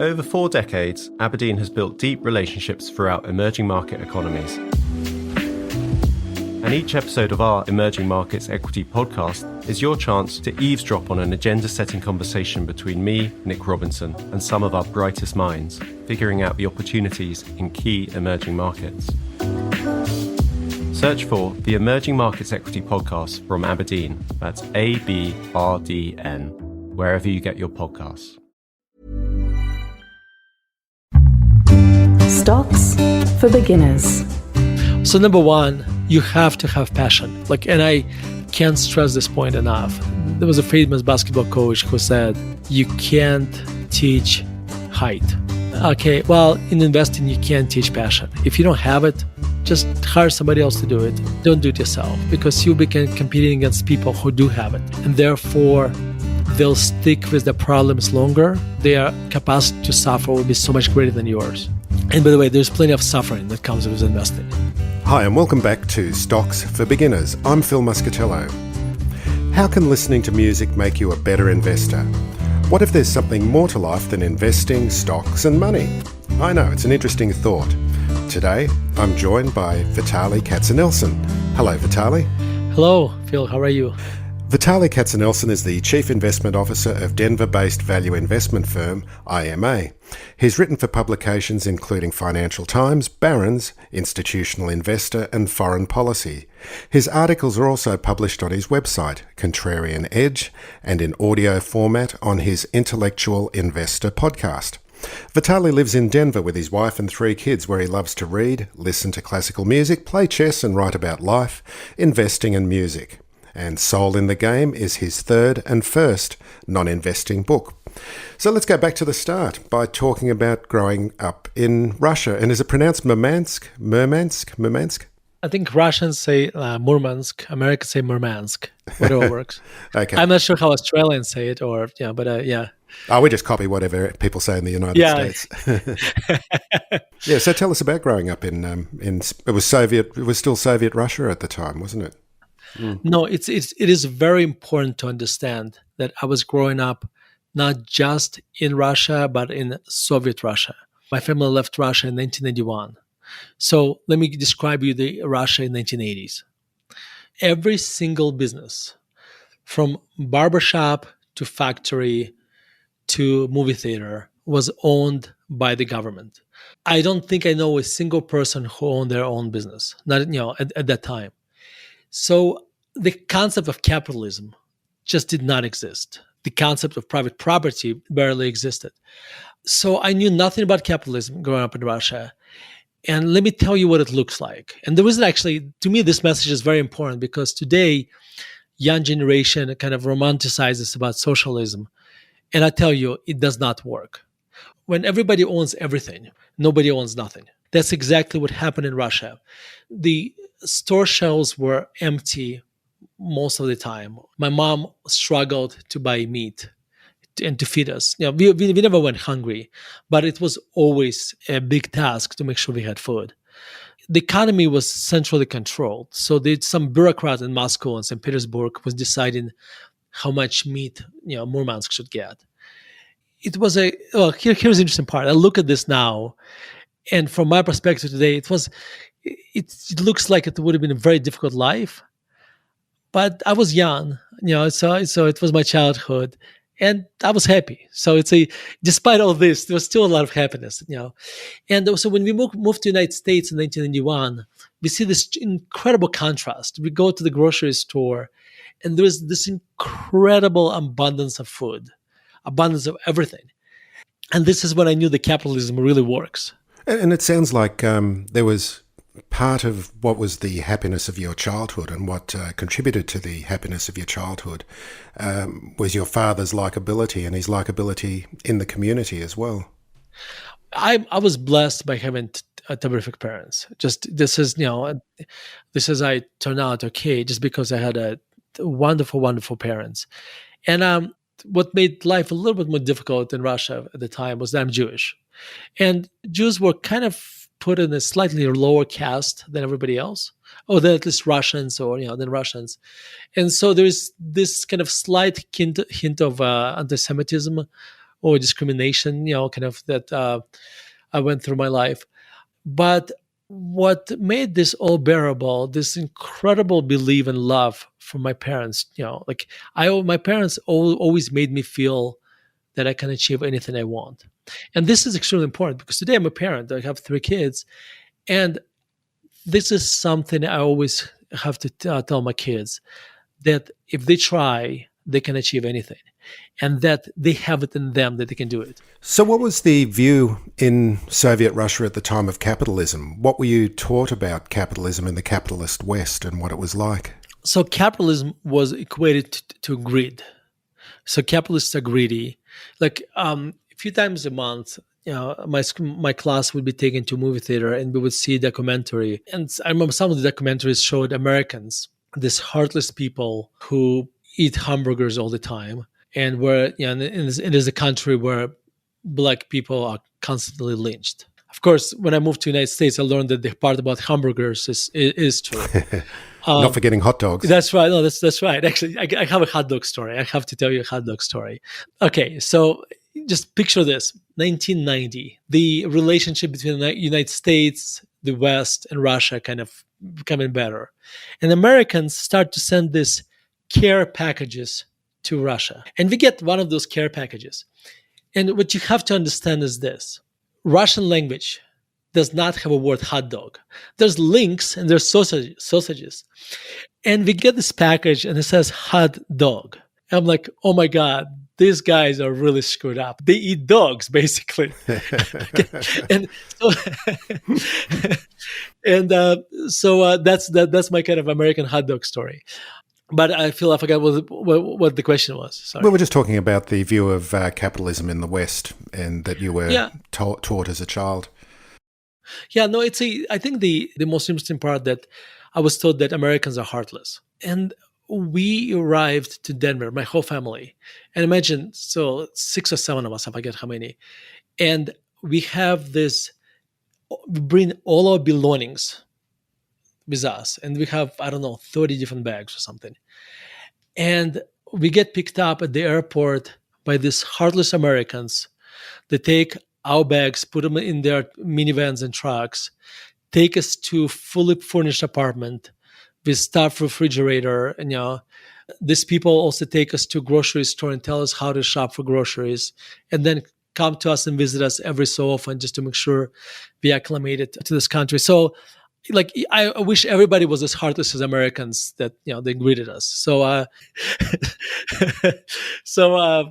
Over 4 decades, Aberdeen has built deep relationships throughout emerging market economies. And each episode of our Emerging Markets Equity podcast is your chance to eavesdrop on an agenda-setting conversation between me, Nick Robinson, and some of our brightest minds, figuring out the opportunities in key emerging markets. Search for the Emerging Markets Equity podcast from Aberdeen. That's ABRDN, wherever you get your podcasts. Stocks for beginners. So number one, you have to have passion. And I can't stress this point enough. There was a famous basketball coach who said, you can't teach height. Okay, well, in investing, you can't teach passion. If you don't have it, just hire somebody else to do it. Don't do it yourself, because you'll be competing against people who do have it. And therefore, they'll stick with the problems longer. Their capacity to suffer will be so much greater than yours. And by the way, there's plenty of suffering that comes with investing. Hi, and welcome back to Stocks for Beginners. I'm Phil Muscatello. How can listening to music make you a better investor? What if there's something more to life than investing, stocks and money? I know, it's an interesting thought. Today, I'm joined by Vitaliy Katsenelson. Hello, Vitaliy. Hello, Phil. How are you? Vitaliy Katsenelson is the Chief Investment Officer of Denver-based value investment firm IMA. He's written for publications including Financial Times, Barron's, Institutional Investor and Foreign Policy. His articles are also published on his website, Contrarian Edge, and in audio format on his Intellectual Investor podcast. Vitaliy lives in Denver with his wife and 3 kids, where he loves to read, listen to classical music, play chess and write about life, investing and music. And Soul in the Game is his 3rd and first non-investing book. So let's go back to the start by talking about growing up in Russia. And is it pronounced Murmansk? Murmansk? I think Russians say Murmansk, Americans say Murmansk, whatever works. Okay. I'm not sure how Australians say it, yeah. Oh, we just copy whatever people say in the United States. Yeah, so tell us about growing up in it was still Soviet Russia at the time, wasn't it? Mm. No, it is very important to understand that I was growing up not just in Russia, but in Soviet Russia. My family left Russia in 1991. So let me describe you the Russia in 1980s. Every single business, from barbershop to factory to movie theater, was owned by the government. I don't think I know a single person who owned their own business, not at that time. So the concept of capitalism just did not exist. The concept of private property barely existed. So I knew nothing about capitalism growing up in Russia. And let me tell you what it looks like. And the reason actually, to me, this message is very important, because today, young generation kind of romanticizes about socialism. And I tell you, it does not work. When everybody owns everything, nobody owns nothing. That's exactly what happened in Russia. The store shelves were empty most of the time. My mom struggled to buy meat and to feed us. We never went hungry, but it was always a big task to make sure we had food. The economy was centrally controlled. So some bureaucrat in Moscow and St. Petersburg was deciding how much meat Murmansk should get. It was here's the interesting part. I look at this now, and from my perspective today, it looks like it would have been a very difficult life, but I was young, so it was my childhood, and I was happy. So despite all this, there was still a lot of happiness, And also when we moved to the United States in 1991, we see this incredible contrast. We go to the grocery store, and there's this incredible abundance of food, abundance of everything. And this is when I knew that capitalism really works. And it sounds like there was part of what was the happiness of your childhood and what contributed to the happiness of your childhood was your father's likability and his likability in the community as well. I was blessed by having terrific parents. This is I turned out okay just because I had a wonderful, wonderful parents. And what made life a little bit more difficult in Russia at the time was that I'm Jewish. And Jews were kind of put in a slightly lower caste than everybody else, or than at least Russians, than Russians. And so there's this kind of slight hint of anti-Semitism or discrimination, kind of that I went through my life. But what made this all bearable, this incredible belief and love from my parents, like my parents always made me feel that I can achieve anything I want. And this is extremely important because today I'm a parent. I have 3 kids. And this is something I always have to tell my kids, that if they try, they can achieve anything, and that they have it in them, that they can do it. So what was the view in Soviet Russia at the time of capitalism? What were you taught about capitalism in the capitalist West and what it was like? So capitalism was equated to greed. So capitalists are greedy. Like a few times a month, my class would be taken to a movie theater and we would see a documentary. And I remember some of the documentaries showed Americans, these heartless people who eat hamburgers all the time, and where and it is a country where black people are constantly lynched. Of course, when I moved to the United States, I learned that the part about hamburgers is true. Not forgetting hot dogs. That's right. No, that's right. Actually, I have a hot dog story. I have to tell you a hot dog story. Okay, so just picture this: 1990, the relationship between the United States, the West, and Russia kind of becoming better, and Americans start to send these care packages to Russia, and we get one of those care packages. And what you have to understand is this: Russian language does not have a word hot dog. There's links and there's sausages. And we get this package and it says hot dog. I'm like, oh my God, these guys are really screwed up. They eat dogs, basically. And so, that's my kind of American hot dog story. But I feel I forgot what the question was. Sorry. We were just talking about the view of capitalism in the West and that you were taught as a child. Yeah, no, I think the most interesting part that I was told that Americans are heartless. And we arrived to Denver, my whole family. And imagine, so 6 or 7 of us, I forget how many. And we bring all our belongings with us. And we have, 30 different bags or something. And we get picked up at the airport by these heartless Americans. They take our bags, put them in their minivans and trucks, take us to fully furnished apartment with stuffed refrigerator. And, these people also take us to a grocery store and tell us how to shop for groceries, and then come to us and visit us every so often just to make sure we acclimated to this country. So, like, I wish everybody was as heartless as Americans that, they greeted us. So, so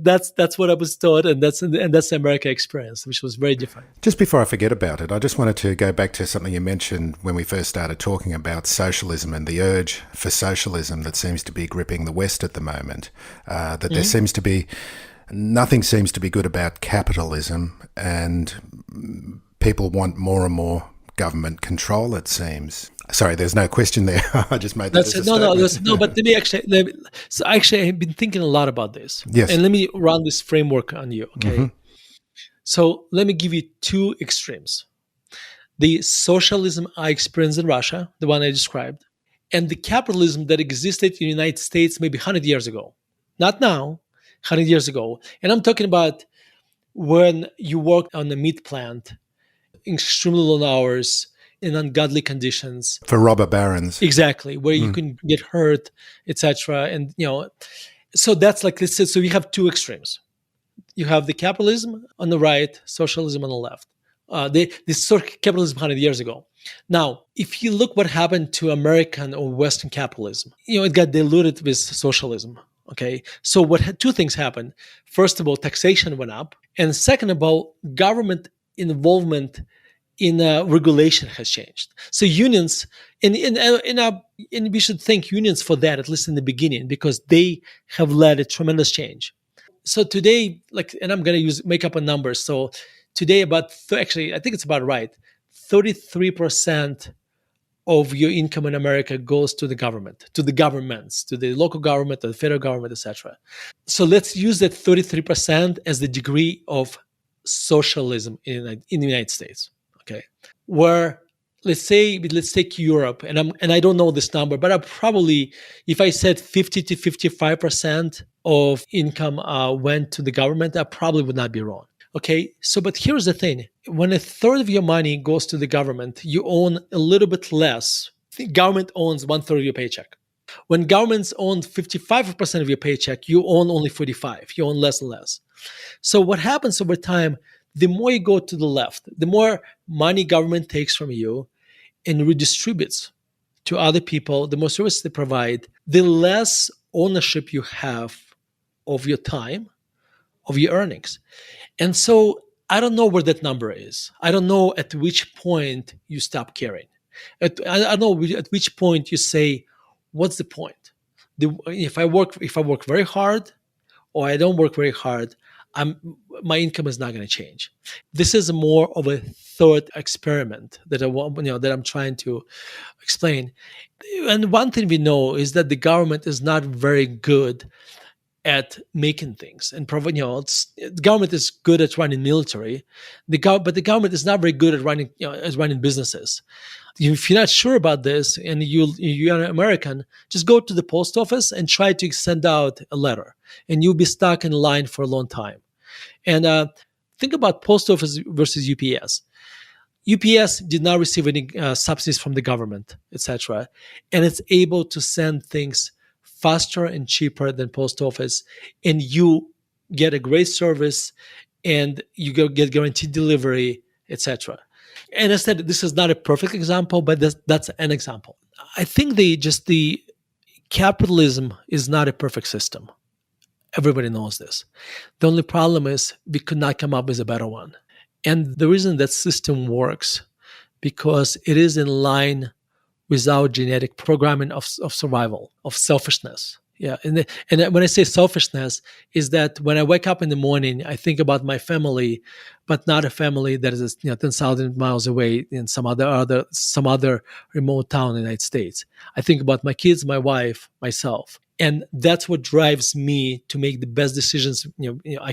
that's what I was taught, and that's the America experience, which was very different. Just before I forget about it, I just wanted to go back to something you mentioned when we first started talking about socialism and the urge for socialism that seems to be gripping the West at the moment. There seems to be nothing seems to be good about capitalism, and people want more and more government control, it seems. Sorry, there's no question there. I just made that as a statement. No, but so actually I've been thinking a lot about this. Yes. And let me run this framework on you, okay? Mm-hmm. So let me give you 2 extremes. The socialism I experienced in Russia, the one I described, and the capitalism that existed in the United States maybe 100 years ago. Not now, 100 years ago. And I'm talking about when you worked on a meat plant, extremely long hours in ungodly conditions for robber barons, exactly, where you can get hurt, etc. And so that's like this. So you have 2 extremes. You have the capitalism on the right, socialism on the left. This sort of capitalism 100 years ago. Now, if you look what happened to American or Western capitalism, it got diluted with socialism. Okay, so 2 things happened. First of all, taxation went up, and second of all, government involvement in regulation has changed. So unions, and we should thank unions for that, at least in the beginning, because they have led a tremendous change. So today, and I'm going to make up a number. So today, actually, I think it's about right, 33% of your income in America goes to the government, to the governments, to the local government, to the federal government, etc. So let's use that 33% as the degree of socialism in the United States, okay? Where let's take Europe, and I don't know this number, but I probably, if I said 50 to 55% of income went to the government, I probably would not be wrong. Okay, so but here's the thing: when a third of your money goes to the government, you own a little bit less. The government owns one third of your paycheck. When governments own 55% of your paycheck, you own only 45. You own less and less. So what happens over time? The more you go to the left, the more money government takes from you and redistributes to other people, the more services they provide, the less ownership you have of your time, of your earnings. And so I don't know where that number is. I don't know at which point you stop caring. I don't know at which point you say, what's the point? If I work very hard or I don't work very hard, my income is not going to change. This is more of a thought experiment that that I'm trying to explain. And one thing we know is that the government is not very good at making things and provide. The government is good at running military, but the government is not very good at running businesses. If you're not sure about this and you're an American, just go to the post office and try to send out a letter, and you'll be stuck in line for a long time. And think about post office versus UPS. UPS did not receive any subsidies from the government, etc., and it's able to send things faster and cheaper than post office, and you get a great service, and you get guaranteed delivery, etc. And I said this is not a perfect example, but that's an example. I think the capitalism is not a perfect system. Everybody knows this. The only problem is we could not come up with a better one. And the reason that system works, because it is in line with our genetic programming of survival, of selfishness. Yeah, and when I say selfishness, is that when I wake up in the morning, I think about my family, but not a family that is 10,000 miles away in some other remote town in the United States. I think about my kids, my wife, myself, and that's what drives me to make the best decisions I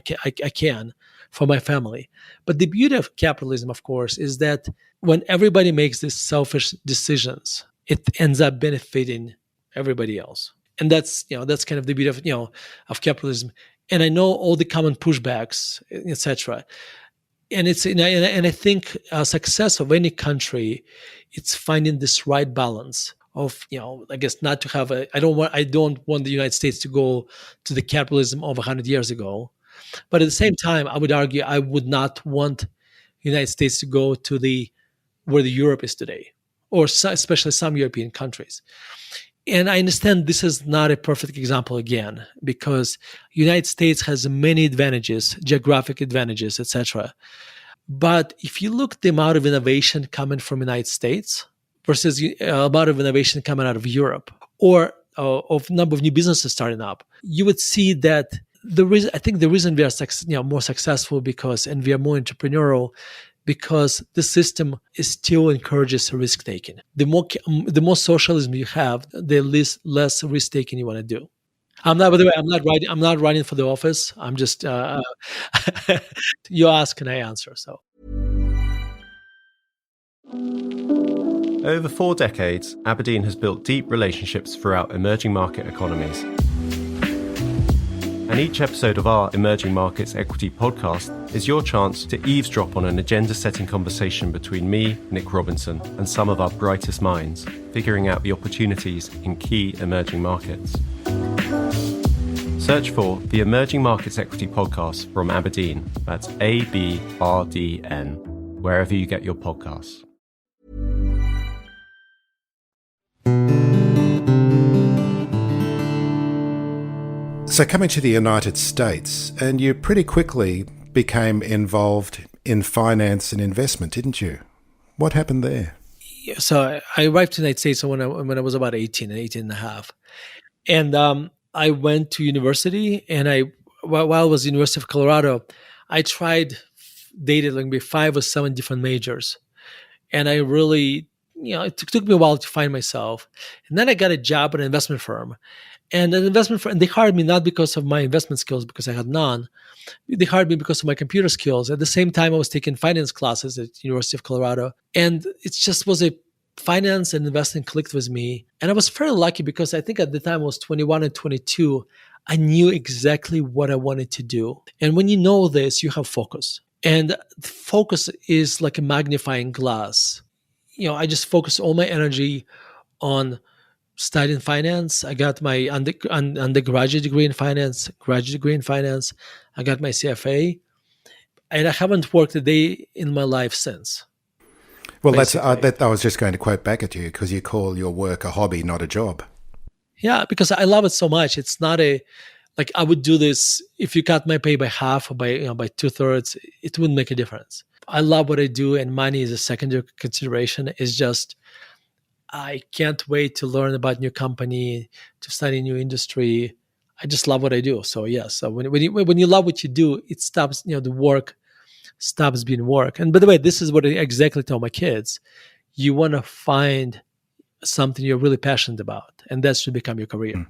can for my family. But the beauty of capitalism, of course, is that when everybody makes these selfish decisions, it ends up benefiting everybody else. And that's kind of the beauty of capitalism. And I know all the common pushbacks, etc. And I think success of any country, it's finding this right balance of I guess not to have I don't want the United States to go to the capitalism of 100 years ago, but at the same time I would argue I would not want the United States to go to where the Europe is today, or especially some European countries. And I understand this is not a perfect example again, because United States has many advantages, geographic advantages, etc. But if you look at the amount of innovation coming from the United States versus amount of innovation coming out of Europe, or of number of new businesses starting up, you would see that the reason we are more successful and we are more entrepreneurial, because the system still encourages risk taking. The more socialism you have, the less risk taking you want to do. By the way, I'm not running for the office. I'm just you ask and I answer. So over 4 decades, Aberdeen has built deep relationships throughout emerging market economies. And each episode of our Emerging Markets Equity podcast is your chance to eavesdrop on an agenda-setting conversation between me, Nick Robinson, and some of our brightest minds, figuring out the opportunities in key emerging markets. Search for the Emerging Markets Equity podcast from Aberdeen, that's ABRDN, wherever you get your podcasts. So coming to the United States, and you pretty quickly became involved in finance and investment, didn't you? What happened there? Yeah, so I arrived to the United States when I was about 18 and a half. And I went to university, and while I was at the University of Colorado, I tried dated like maybe 5 or 7 different majors. And I really, it took me a while to find myself. And then I got a job at an investment firm. And an investment firm, and they hired me not because of my investment skills, because I had none. They hired me because of my computer skills. At the same time, I was taking finance classes at University of Colorado. And it just was a finance and investing clicked with me. And I was fairly lucky because I think at the time I was 21 and 22. I knew exactly what I wanted to do. And when you know this, you have focus. And the focus is like a magnifying glass. I just focus all my energy on studying finance. I got my undergraduate degree in finance, graduate degree in finance. I got my CFA, and I haven't worked a day in my life since. Well, I was just going to quote back at you because you call your work a hobby, not a job. Yeah, because I love it so much. It's not like I would do this if you cut my pay by half or by 2/3, it wouldn't make a difference. I love what I do, and money is a secondary consideration. It's just I can't wait to learn about new company, to study new industry. I just love what I do. So yes, so when you love what you do, it stops. The work stops being work. And by the way, this is what I exactly tell my kids: you want to find something you're really passionate about, and that should become your career.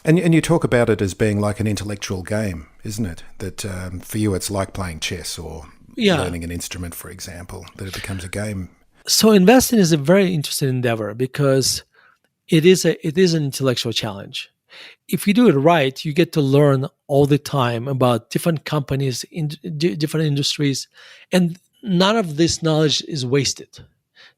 And you talk about it as being like an intellectual game, isn't it? That for you, it's like playing chess or learning an instrument, for example. That it becomes a game. So investing is a very interesting endeavor because it is an intellectual challenge. If you do it right, you get to learn all the time about different companies in different industries, and none of this knowledge is wasted.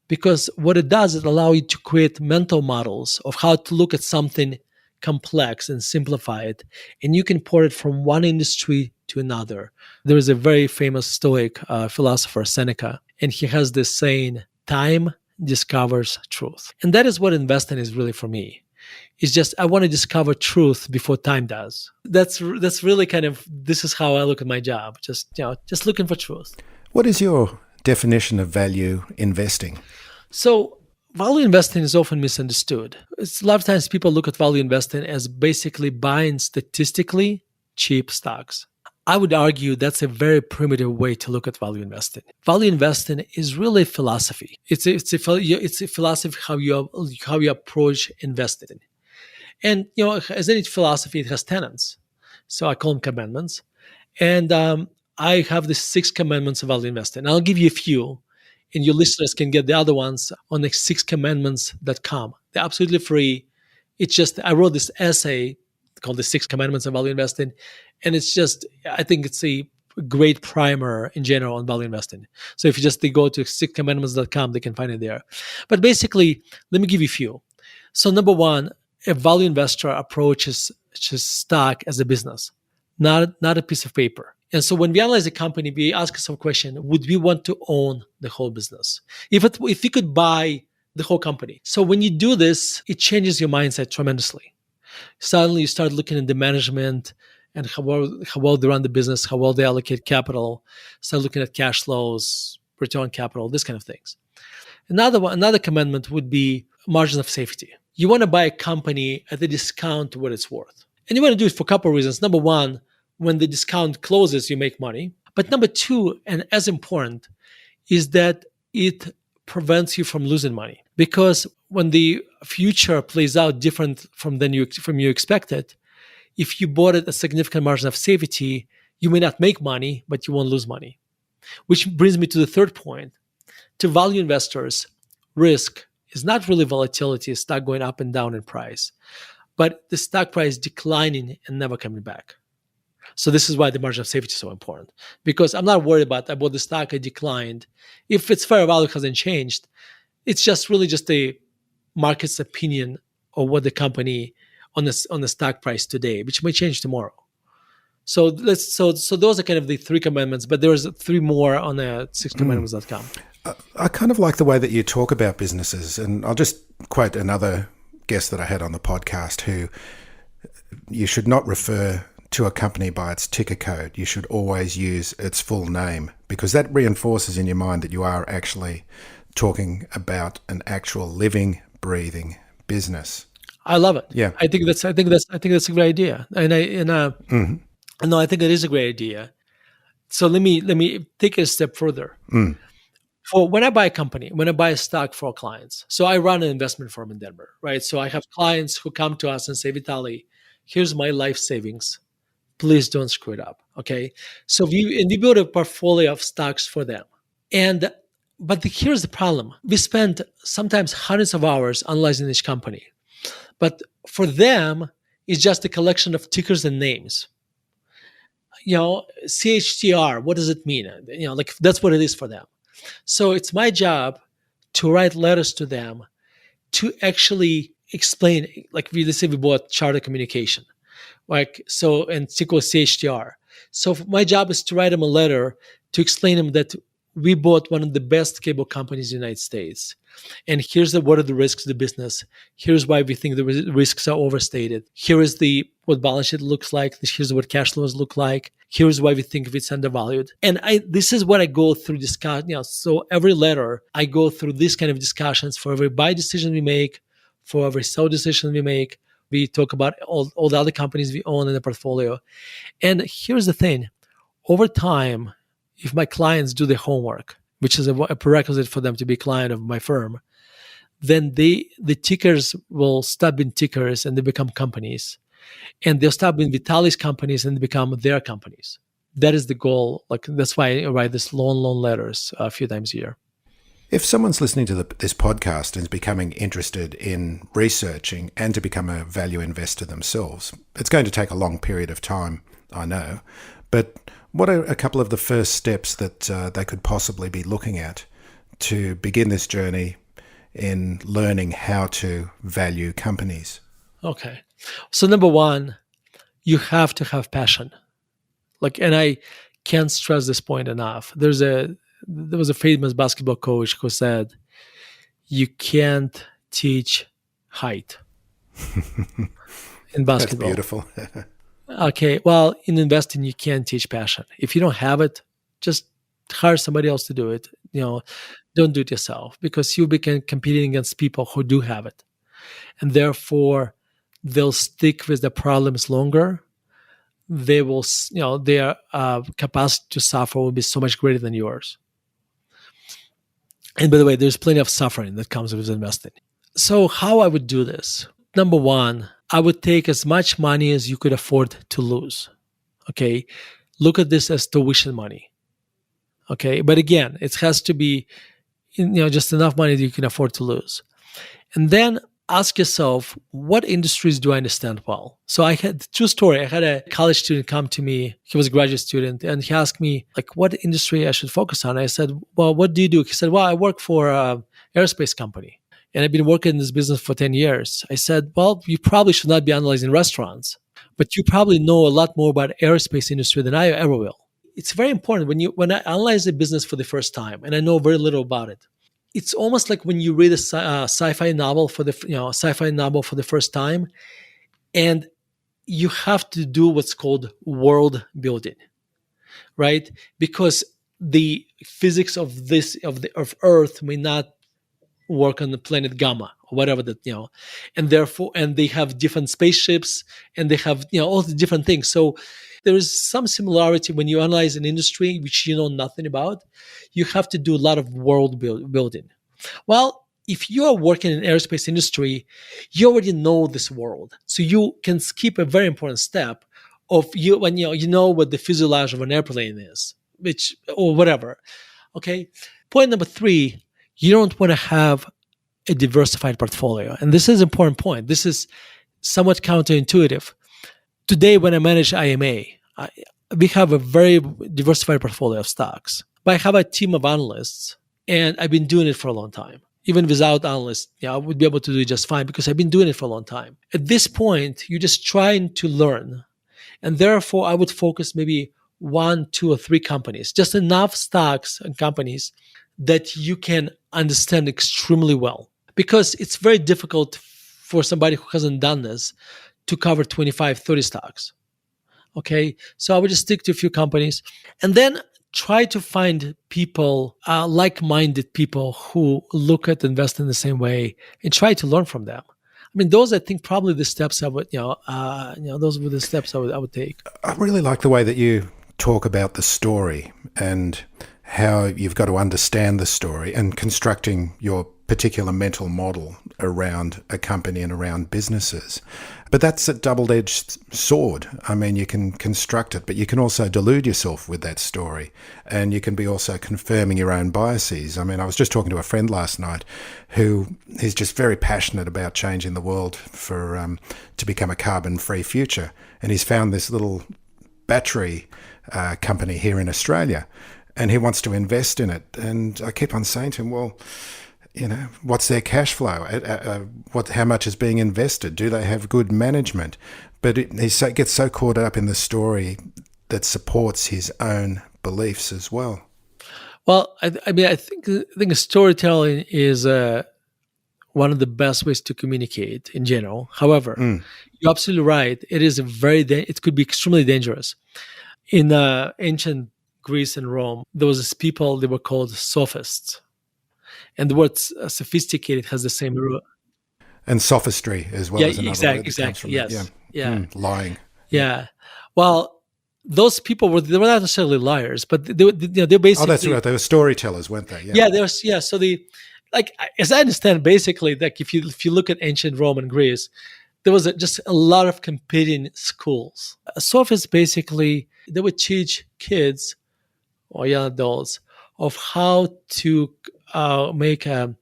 Because what it does, it allows you to create mental models of how to look at something complex and simplify it. And you can port it from one industry to another. There is a very famous Stoic philosopher, Seneca, and he has this saying, time discovers truth. And that is what investing is really for me. It's just I want to discover truth before time does. That's really this is how I look at my job. Just looking for truth. What is your definition of value investing? So value investing is often misunderstood. A lot of times people look at value investing as basically buying statistically cheap stocks. I would argue that's a very primitive way to look at value investing. Value investing is really philosophy. It's a philosophy of how you approach investing. And as any philosophy, it has tenets. So I call them commandments. And I have the 6 commandments of value investing. I'll give you a few, and your listeners can get the other ones on the 6commandments.com. They're absolutely free. It's just I wrote this essay called The 6 Commandments of Value Investing. And I think it's a great primer in general on value investing. So if they go to 6commandments.com, they can find it there. But basically, let me give you a few. So number 1, a value investor approaches stock as a business, not a piece of paper. And so when we analyze a company, we ask ourselves a question: would we want to own the whole business? If we could buy the whole company. So when you do this, it changes your mindset tremendously. Suddenly you start looking at the management and how well they run the business, how well they allocate capital, start looking at cash flows, return on capital, this kind of things. Another commandment would be margin of safety. You want to buy a company at a discount to what it's worth. And you want to do it for a couple of reasons. Number 1, when the discount closes, you make money. But number 2, and as important, is that it prevents you from losing money. Because when the future plays out different from you expected, if you bought at a significant margin of safety, you may not make money, but you won't lose money. Which brings me to the third point. To value investors, risk is not really volatility, stock going up and down in price, but the stock price declining and never coming back. So this is why the margin of safety is so important, because I'm not worried about I bought the stock, it declined. If its fair value hasn't changed, it's just a market's opinion of what the company on the stock price today, which may change tomorrow. So those are kind of the 3 commandments, but there's 3 more on the 6commandments.com. I kind of like the way that you talk about businesses, and I'll just quote another guest that I had on the podcast who you should not refer to a company by its ticker code. You should always use its full name, because that reinforces in your mind that you are actually talking about an actual living, breathing business. I love it. Yeah, I think that's a great idea, No, I think it is a great idea. So let me take it a step further. For when I buy a company, when I buy a stock for clients, so I run an investment firm in Denver, right? So I have clients who come to us and say, Vitaliy, here's my life savings. Please don't screw it up. Okay. So we build a portfolio of stocks for them. But here's the problem. We spend sometimes hundreds of hours analyzing each company. But for them, it's just a collection of tickers and names. CHTR, what does it mean? Like that's what it is for them. So it's my job to write letters to them to actually explain, like let's say we bought Charter Communication, like so, and SQL CHTR. So my job is to write them a letter to explain them that we bought one of the best cable companies in the United States. And here's what are the risks of the business. Here's why we think the risks are overstated. Here is what balance sheet looks like. Here's what cash flows look like. Here's why we think it's undervalued. And this is what I go through discussion. So every letter, I go through this kind of discussions for every buy decision we make, for every sell decision we make. We talk about all the other companies we own in the portfolio. And here's the thing. Over time, if my clients do the homework, which is a prerequisite for them to be a client of my firm, then the tickers will stop being tickers and they become companies. And they'll stop being Vitaliy's companies and they become their companies. That is the goal. Like that's why I write these long letters a few times a year. If someone's listening to this podcast and is becoming interested in researching and to become a value investor themselves, it's going to take a long period of time, I know. But what are a couple of the first steps that they could possibly be looking at to begin this journey in learning how to value companies? Okay. So number one, you have to have passion. And I can't stress this point enough. There was a famous basketball coach who said, you can't teach height in basketball. That's beautiful. Okay, well, in investing, you can't teach passion. If you don't have it, just hire somebody else to do it. Don't do it yourself because you'll be competing against people who do have it. And therefore, they'll stick with the problems longer. They will, their capacity to suffer will be so much greater than yours. And by the way, there's plenty of suffering that comes with investing. So how I would do this? Number one, I would take as much money as you could afford to lose. Okay. Look at this as tuition money. Okay. But again, it has to be, just enough money that you can afford to lose. And then ask yourself, what industries do I understand well? So I had true story. I had a college student come to me. He was a graduate student and he asked me what industry I should focus on. I said, well, what do you do? He said, well, I work for an aerospace company. And I've been working in this business for 10 years. I said, well, you probably should not be analyzing restaurants, but you probably know a lot more about aerospace industry than I ever will. It's very important when I analyze a business for the first time, and I know very little about it. It's almost like when you read a sci-fi novel for the first time, and you have to do what's called world building, right? Because the physics of Earth may not work on the planet Gamma or whatever and they have different spaceships and they have all the different things. So there is some similarity when you analyze an industry which you know nothing about. You have to do a lot of world building. Well, if you are working in the aerospace industry, you already know this world, so you can skip a very important step of when you know what the fuselage of an airplane is, or whatever. Okay. Point number 3. You don't want to have a diversified portfolio. And this is an important point. This is somewhat counterintuitive. Today, when I manage IMA, we have a very diversified portfolio of stocks. But I have a team of analysts, and I've been doing it for a long time. Even without analysts, I would be able to do it just fine because I've been doing it for a long time. At this point, you're just trying to learn. And therefore, I would focus maybe 1, 2, or 3 companies, just enough stocks and companies that you can understand extremely well. Because it's very difficult for somebody who hasn't done this to cover 25, 30 stocks. Okay, so I would just stick to a few companies and then try to find people, like-minded people who look at investing the same way and try to learn from them. I mean, those I think probably the steps I would, those were the steps I would take. I really like the way that you talk about the story and how you've got to understand the story and constructing your particular mental model around a company and around businesses. But that's a double-edged sword. I mean, you can construct it, but you can also delude yourself with that story. And you can be also confirming your own biases. I mean, I was just talking to a friend last night who is just very passionate about changing the world for to become a carbon-free future. And he's found this little battery company here in Australia, and he wants to invest in it. And I keep on saying to him, well, you know, what's their cash flow? How much is being invested? Do they have good management? But he gets so caught up in the story that supports his own beliefs as well. Well, I think storytelling is one of the best ways to communicate in general. However, you're absolutely right. It could be extremely dangerous. In ancient Greece and Rome, there was this people, they were called sophists. And the word sophisticated has the same root. And sophistry as well as another word that comes from yes. that. Yeah. Lying. Yeah. Well, those people were not necessarily liars, but they basically. Oh, that's right. They were storytellers, weren't they? Yeah. So as I understand, basically, like if you look at ancient Rome and Greece, there was just a lot of competing schools. Sophists basically, they would teach kids or young adults of how to make a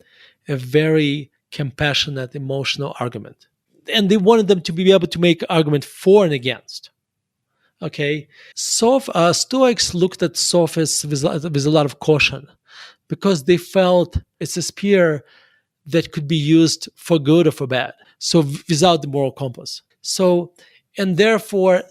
very compassionate, emotional argument. And they wanted them to be able to make argument for and against. Okay? Stoics looked at sophists with a lot of caution because they felt it's a spear that could be used for good or for bad. So without the moral compass. And therefore,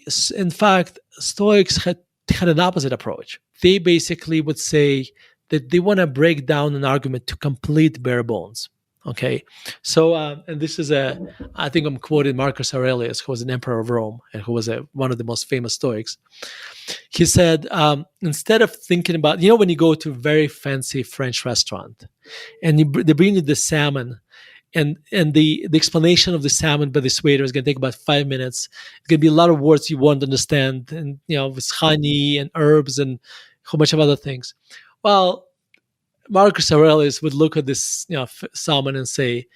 Stoics had an opposite approach. They basically would say that they want to break down an argument to complete bare bones. Okay, so and this is I think I'm quoting Marcus Aurelius, who was an emperor of Rome and who was one of the most famous Stoics. He said, instead of thinking about, when you go to a very fancy French restaurant and they bring you the salmon, and the explanation of the salmon by this waiter is going to take about 5 minutes. It's going to be a lot of words you won't understand, and with honey and herbs and a whole bunch of other things. Well, Marcus Aurelius would look at this salmon and say,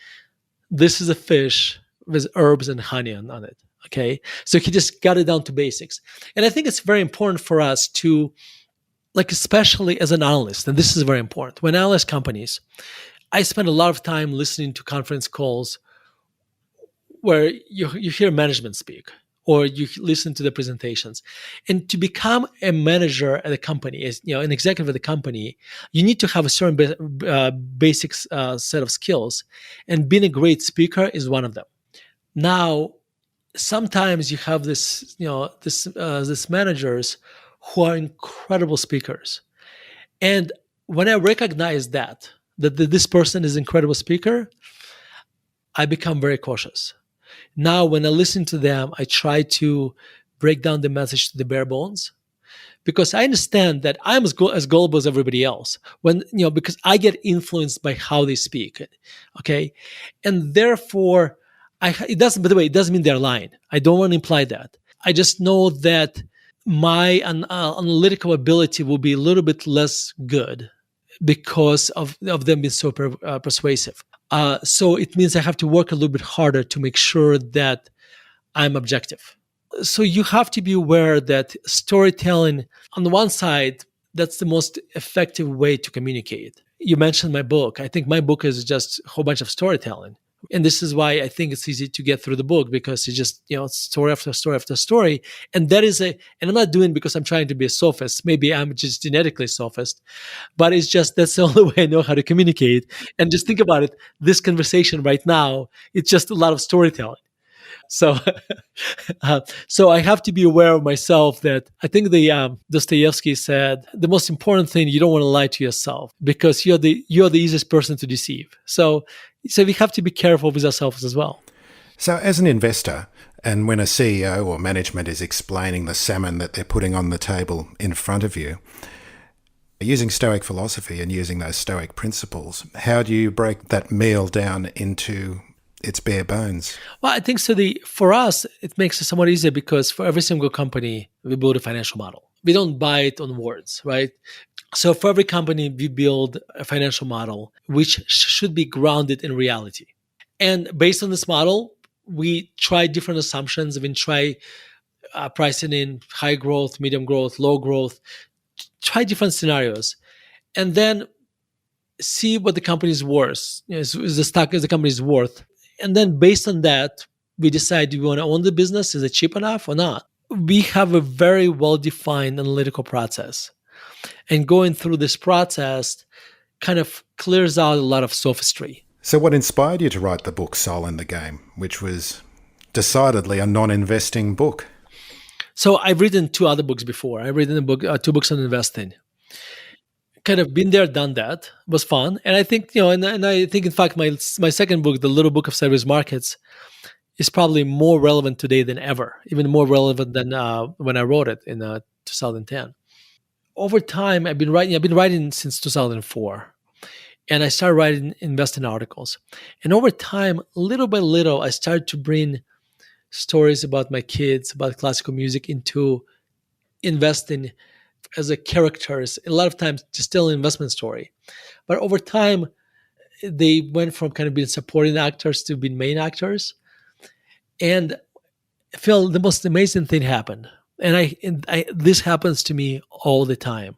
this is a fish with herbs and honey on it. Okay, so he just got it down to basics. And I think it's very important for us to, especially as an analyst, and this is very important, when I analyze companies, I spend a lot of time listening to conference calls where you hear management speak or you listen to the presentations. And to become a manager at a company, an executive at a company, you need to have a certain basic set of skills. And being a great speaker is one of them. Now, sometimes you have this managers who are incredible speakers. And when I recognize that this person is an incredible speaker, I become very cautious. Now, when I listen to them, I try to break down the message to the bare bones, because I understand that I'm as gullible as everybody else. Because I get influenced by how they speak. Okay, and therefore, it doesn't mean they're lying. I don't want to imply that. I just know that my analytical ability will be a little bit less good because of them being so persuasive. So it means I have to work a little bit harder to make sure that I'm objective. So you have to be aware that storytelling, on the one side, that's the most effective way to communicate. You mentioned my book. I think my book is just a whole bunch of storytelling. And this is why I think it's easy to get through the book, because it's just, story after story after story. And and I'm not doing it because I'm trying to be a sophist. Maybe I'm just genetically sophist, but it's just, that's the only way I know how to communicate. And just think about it. This conversation right now, it's just a lot of storytelling. So, so I have to be aware of myself that I think Dostoevsky said the most important thing, you don't want to lie to yourself, because you're the easiest person to deceive. So we have to be careful with ourselves as well. So as an investor, and when a CEO or management is explaining the salmon that they're putting on the table in front of you, using Stoic philosophy and using those Stoic principles, how do you break that meal down into its bare bones? Well, I think so. For us, it makes it somewhat easier, because for every single company, we build a financial model. We don't buy it on words, right? So for every company, we build a financial model which should be grounded in reality. And based on this model, we try different assumptions. We try pricing in high growth, medium growth, low growth, try different scenarios, and then see what the company is worth. Is the stock is the company's worth, and then based on that, we decide do we want to own the business? Is it cheap enough or not? We have a very well defined analytical process, and going through this process kind of clears out a lot of sophistry. So what inspired you to write the book Soul in the Game, which was decidedly a non-investing book? So I've written two other books before. I've written two books on investing. Kind of been there, done that. It was fun, and I think and I think in fact my second book, The Little Book of Sideways Markets, is probably more relevant today than ever, even more relevant than when I wrote it in 2010. Over time, I've been writing since 2004, and I started writing investing articles. And over time, little by little, I started to bring stories about my kids, about classical music into investing as a characters. A lot of times, just still an investment story. But over time, they went from kind of being supporting actors to being main actors. And Phil, the most amazing thing happened. And this happens to me all the time.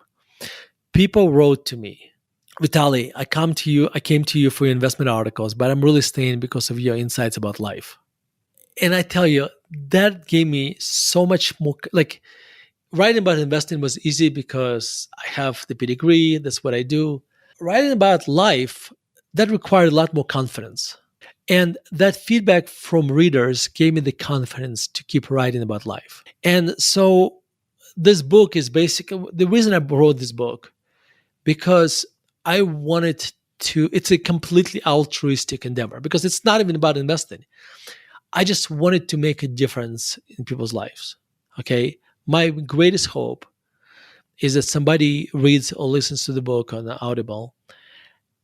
People wrote to me, Vitaliy, I came to you for your investment articles, but I'm really staying because of your insights about life. And I tell you, that gave me so much more, like writing about investing was easy because I have the pedigree, that's what I do. Writing about life, that required a lot more confidence. And that feedback from readers gave me the confidence to keep writing about life. And so this book is basically the reason I wrote this book, because I wanted to, it's a completely altruistic endeavor because it's not even about investing. I just wanted to make a difference in people's lives. Okay. My greatest hope is that somebody reads or listens to the book on Audible,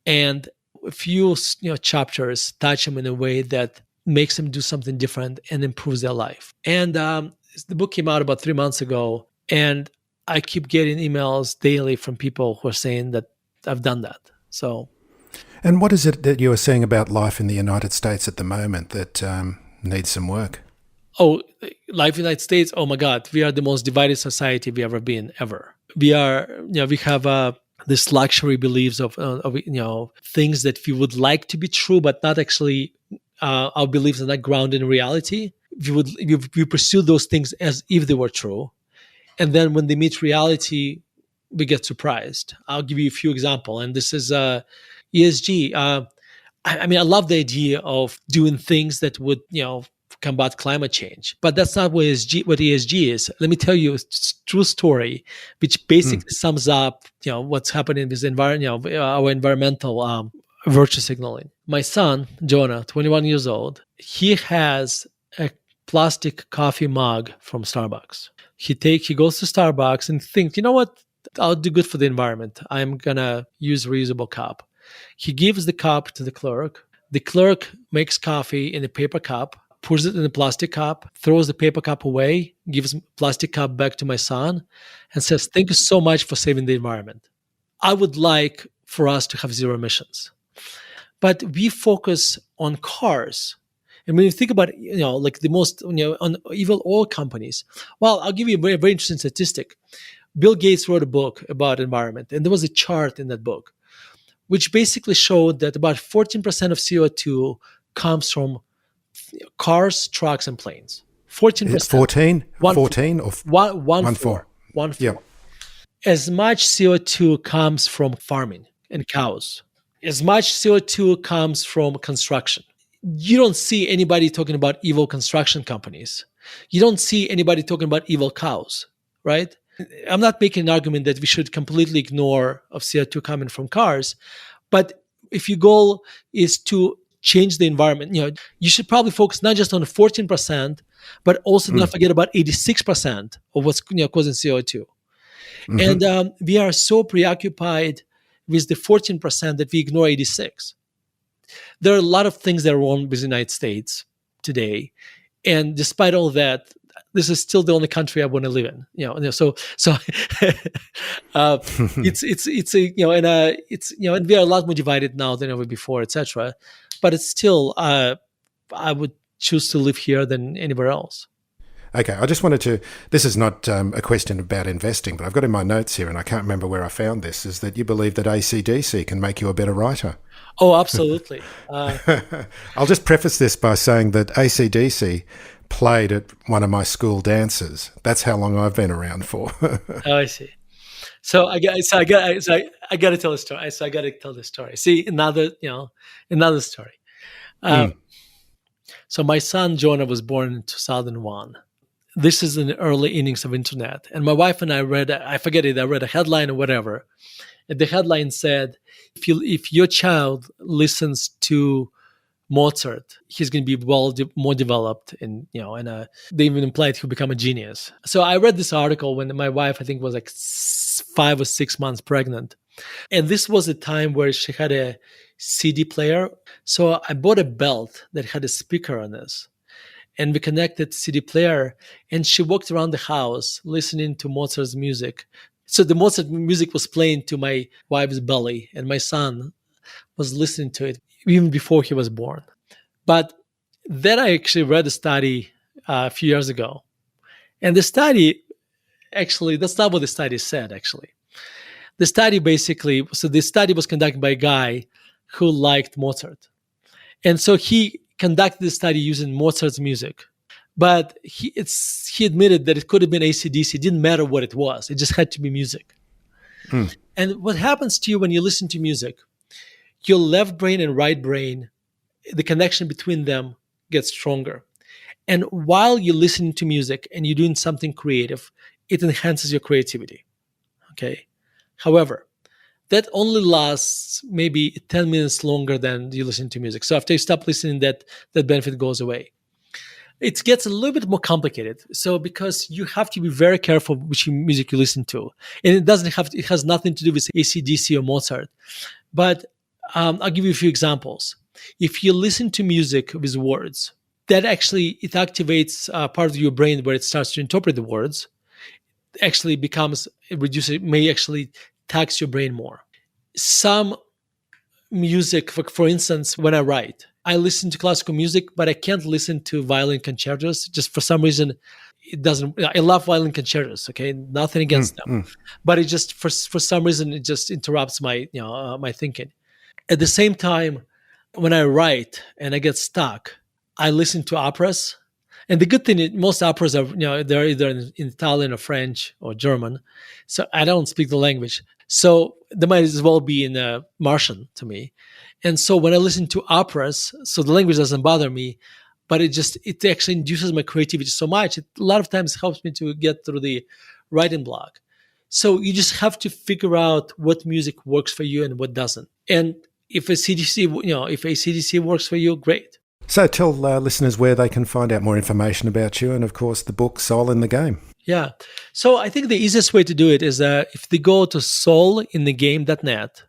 and a few chapters touch them in a way that makes them do something different and improves their life. And the book came out about 3 months ago, and I keep getting emails daily from people who are saying that I've done that. So, and what is it that you are seeing about life in the United States at the moment that needs some work? Oh, life in the United States, oh my God, we are the most divided society we've ever been, ever. We are, we have this luxury beliefs of things that we would like to be true, but not actually, our beliefs are not grounded in reality. We pursue those things as if they were true. And then when they meet reality, we get surprised. I'll give you a few examples. And this is ESG. I love the idea of doing things that would, combat climate change, but that's not what ESG is. Let me tell you a true story, which basically sums up, what's happening in this environment, our environmental virtue signaling. My son, Jonah, 21 years old, he has a plastic coffee mug from Starbucks. He goes to Starbucks and thinks, you know what? I'll do good for the environment. I'm gonna use reusable cup. He gives the cup to the clerk. The clerk makes coffee in a paper cup, pours it in a plastic cup, throws the paper cup away, gives plastic cup back to my son, and says, "Thank you so much for saving the environment. I would like for us to have zero emissions." But we focus on cars. And when you think about, like the most, on evil oil companies, well, I'll give you a very, very interesting statistic. Bill Gates wrote a book about environment, and there was a chart in that book, which basically showed that about 14% of CO2 comes from cars, trucks, and planes. 14%. 14? One, 14 or one, four. Yep. As much CO2 comes from farming and cows. As much CO2 comes from construction. You don't see anybody talking about evil construction companies. You don't see anybody talking about evil cows, right? I'm not making an argument that we should completely ignore of CO2 coming from cars, but if your goal is to change the environment, you should probably focus not just on the 14%, but also not forget about 86% of what's causing CO2. And we are so preoccupied with the 14% that we ignore 86. There are a lot of things that are wrong with the United States today. And despite all that, this is still the only country I want to live in. So it's and we are a lot more divided now than ever before, etc. But it's still, I would choose to live here than anywhere else. Okay, I just wanted to, this is not a question about investing, but I've got in my notes here, and I can't remember where I found this, is that you believe that AC/DC can make you a better writer. Oh, absolutely. I'll just preface this by saying that AC/DC played at one of my school dances. That's how long I've been around for. Oh, I see. So I got to tell a story. So I got to tell this story. See, another story. So my son Jonah was born in 2001. This is in the early innings of internet. And my wife and I read a headline or whatever. And the headline said, if your child listens to Mozart, he's going to be more developed, and they even implied he'll become a genius. So I read this article when my wife, I think, was like 5 or 6 months pregnant. And this was a time where she had a CD player. So I bought a belt that had a speaker on this. And we connected CD player, and she walked around the house listening to Mozart's music. So the Mozart music was playing to my wife's belly, and my son was listening to it even before he was born. But then I actually read a study a few years ago. And the study, actually, that's not what the study said, actually. The study was conducted by a guy who liked Mozart. And so he conducted the study using Mozart's music. But he admitted that it could have been AC/DC. It didn't matter what it was. It just had to be music. And what happens to you when you listen to music, your left brain and right brain, the connection between them gets stronger. And while you're listening to music and you're doing something creative, it enhances your creativity. Okay. However, that only lasts maybe 10 minutes longer than you listen to music. So after you stop listening, that benefit goes away. It gets a little bit more complicated. So because you have to be very careful which music you listen to. And it has nothing to do with AC/DC or Mozart. But I'll give you a few examples. If you listen to music with words, that actually, it activates part of your brain where it starts to interpret the words. Actually may actually tax your brain more. Some music, for instance, when I write, I listen to classical music, but I can't listen to violin concertos. Just for some reason, it doesn't. I love violin concertos. Okay, nothing against them, but it just for some reason it just interrupts my my thinking. At the same time, when I write and I get stuck, I listen to operas. And the good thing is most operas are, they're either in Italian or French or German. So I don't speak the language. So they might as well be in Martian to me. And so when I listen to operas, so the language doesn't bother me, but it actually induces my creativity so much. It a lot of times helps me to get through the writing block. So you just have to figure out what music works for you and what doesn't. And if AC/DC works for you, great. So tell listeners where they can find out more information about you and, of course, the book Soul in the Game. Yeah. So I think the easiest way to do it is if they go to soulinthegame.net,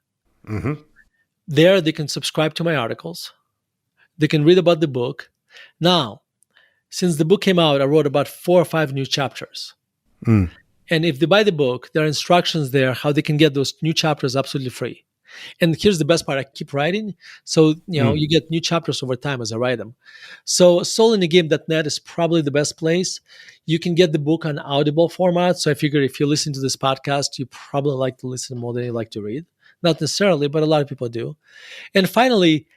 there they can subscribe to my articles. They can read about the book. Now, since the book came out, I wrote about 4 or 5 new chapters. And if they buy the book, there are instructions there how they can get those new chapters absolutely free. And here's the best part. I keep writing. So, you get new chapters over time as I write them. So soulinthegame.net is probably the best place. You can get the book on Audible format. So I figure if you listen to this podcast, you probably like to listen more than you like to read. Not necessarily, but a lot of people do. And finally,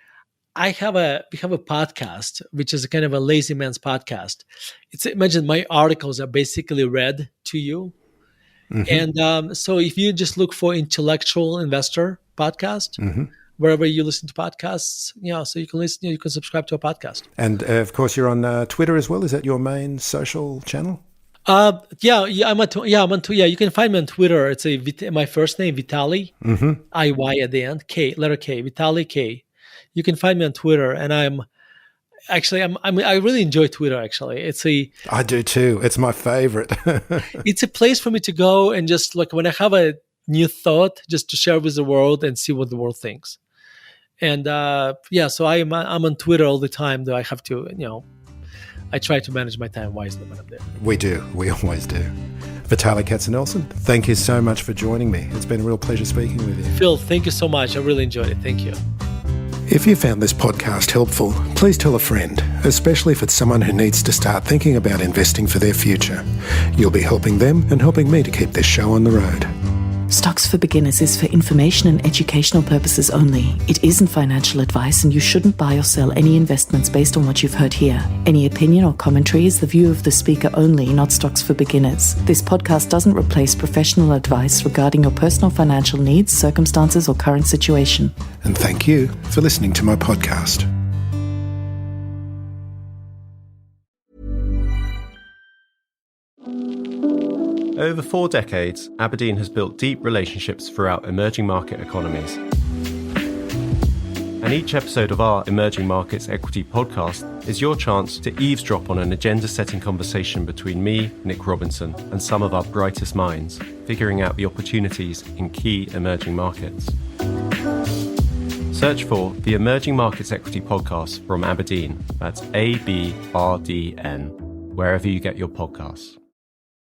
we have a podcast, which is kind of a lazy man's podcast. Imagine my articles are basically read to you. And so if you just look for Intellectual Investor Podcast, wherever you listen to podcasts, so you can listen, you can subscribe to a podcast. And of course, you're on Twitter as well. Is that your main social channel? I'm on Twitter. You can find me on Twitter. It's my first name, Vitaliy, IY at the end, letter K, Vitaliy K. You can find me on Twitter, and I really enjoy Twitter. Actually, I do too. It's my favorite. It's a place for me to go and just like when I have a new thought, just to share with the world and see what the world thinks. And so I'm on Twitter all the time. Though I have to, I try to manage my time wisely when I'm there. We do. We always do. Vitaliy Katsenelson, thank you so much for joining me. It's been a real pleasure speaking with you. Phil, thank you so much. I really enjoyed it. Thank you. If you found this podcast helpful, please tell a friend, especially if it's someone who needs to start thinking about investing for their future. You'll be helping them and helping me to keep this show on the road. Stocks for Beginners is for information and educational purposes only. It isn't financial advice, and you shouldn't buy or sell any investments based on what you've heard here. Any opinion or commentary is the view of the speaker only, not Stocks for Beginners. This podcast doesn't replace professional advice regarding your personal financial needs, circumstances, or current situation. And thank you for listening to my podcast. Over 4 decades, Aberdeen has built deep relationships throughout emerging market economies. And each episode of our Emerging Markets Equity podcast is your chance to eavesdrop on an agenda-setting conversation between me, Nick Robinson, and some of our brightest minds, figuring out the opportunities in key emerging markets. Search for the Emerging Markets Equity podcast from Aberdeen, that's ABRDN, wherever you get your podcasts.